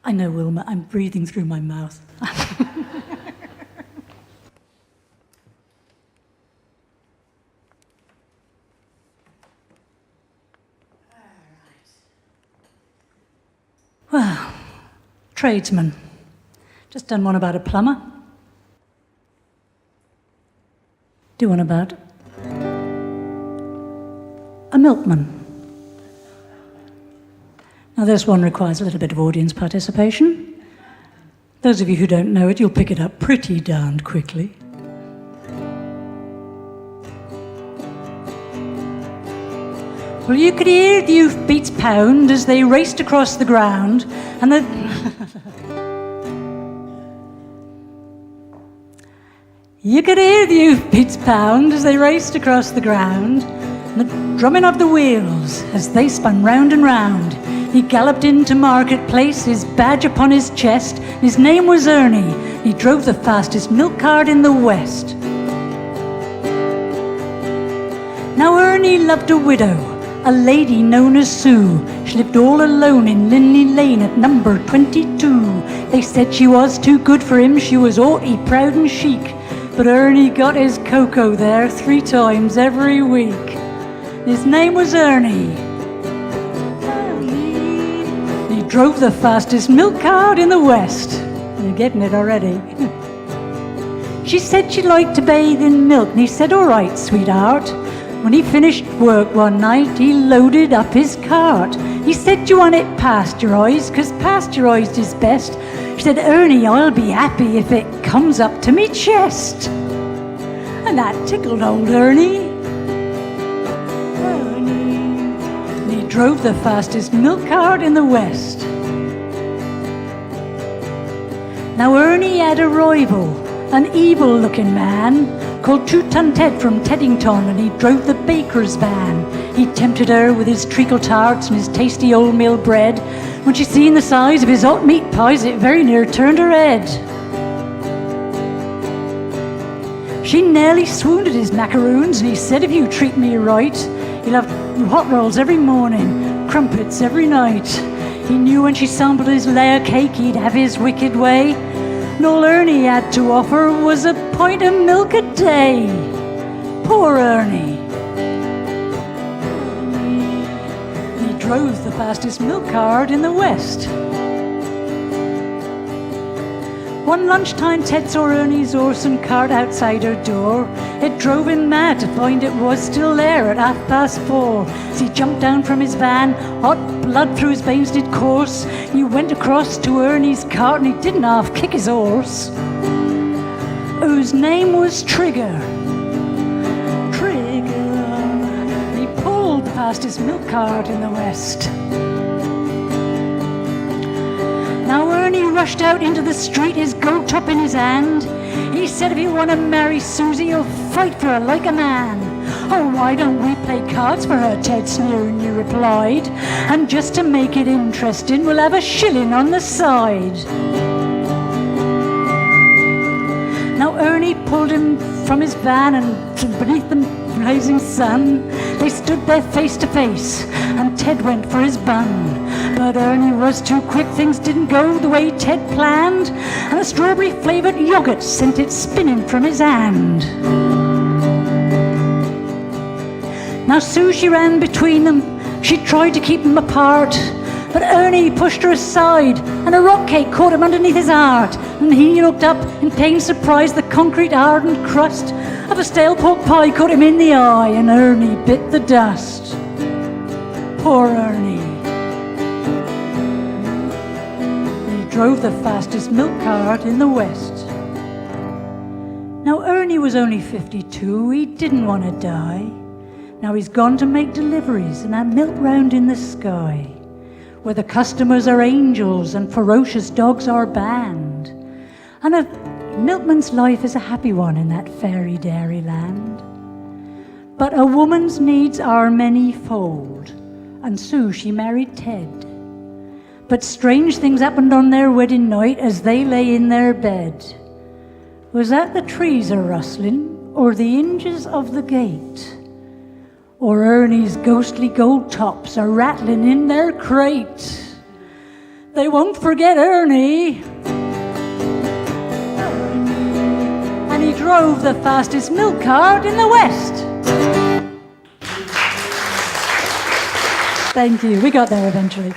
I know, Wilma, I'm breathing through my mouth. Well, tradesman. Just done one about a plumber. Do one about a milkman. Now this one requires a little bit of audience participation. Those of you who don't know it, you'll pick it up pretty darned quickly. Well, you could hear the hoofbeats pound as they raced across the ground, and the... You could hear the hoofbeats pound as they raced across the ground, and the drumming of the wheels as they spun round and round. He galloped into marketplace, his badge upon his chest. His name was Ernie. He drove the fastest milk cart in the West. Now Ernie loved a widow, a lady known as Sue. She lived all alone in Linley Lane at number 22. They said she was too good for him, she was haughty, proud and chic. But Ernie got his cocoa there 3 times every week. His name was Ernie. He drove the fastest milk cart in the West. You're getting it already. She said she liked to bathe in milk, and he said, "All right, sweetheart." When he finished work one night, he loaded up his cart. He said, "Do you want it pasteurized? 'Cause pasteurized is best." She said, "Ernie, I'll be happy if it comes up to me chest." And that tickled old Ernie. And he drove the fastest milk cart in the West. Now Ernie had a rival, an evil-looking man called Two-Ton Ted from Teddington, and he drove the baker's van. He tempted her with his treacle tarts and his tasty oatmeal bread. When she seen the size of his hot meat pies, it very near turned her head. She nearly swooned at his macaroons, and he said, "If you treat me right, you'll have hot rolls every morning, crumpets every night." He knew when she sampled his layer cake, he'd have his wicked way. And all Ernie had to offer was a pint of milk a day. Poor Ernie. He drove the fastest milk cart in the West. One lunchtime, Ted saw Ernie's awesome cart outside her door. It drove him mad to find it was still there at 4:30. As he jumped down from his van, hot blood through his veins did course. He went across to Ernie's cart, and he didn't half kick his horse, whose name was Trigger. Trigger. He pulled the fastest milk cart in the West. Now Ernie rushed out into the street, his goat top in his hand. He said, "If you want to marry Susie, you'll fight for her like a man." "Oh, why don't we play cards for her?" Ted sneeringly replied. "And just to make it interesting, we'll have a shilling on the side." Now Ernie pulled him from his van, and beneath the blazing sun, they stood there face to face, and Ted went for his bun. But Ernie was too quick, things didn't go the way Ted planned, and a strawberry-flavoured yoghurt sent it spinning from his hand. Now Sue, she ran between them, she tried to keep them apart, but Ernie pushed her aside, and a rock cake caught him underneath his heart. And he looked up in pained surprise, the concrete hardened crust of a stale pork pie caught him in the eye, and Ernie bit the dust. Poor Ernie. Drove the fastest milk cart in the West. Now Ernie was only 52, he didn't want to die. Now he's gone to make deliveries and have milk round in the sky, where the customers are angels and ferocious dogs are banned. And a milkman's life is a happy one in that fairy dairy land. But a woman's needs are many-fold, and Sue, she married Ted. But strange things happened on their wedding night as they lay in their bed. Was that the trees a-rustling, or the hinges of the gate? Or Ernie's ghostly gold tops a-rattling in their crate? they won't forget Ernie. And he drove the fastest milk cart in the West. Thank you. We got there eventually.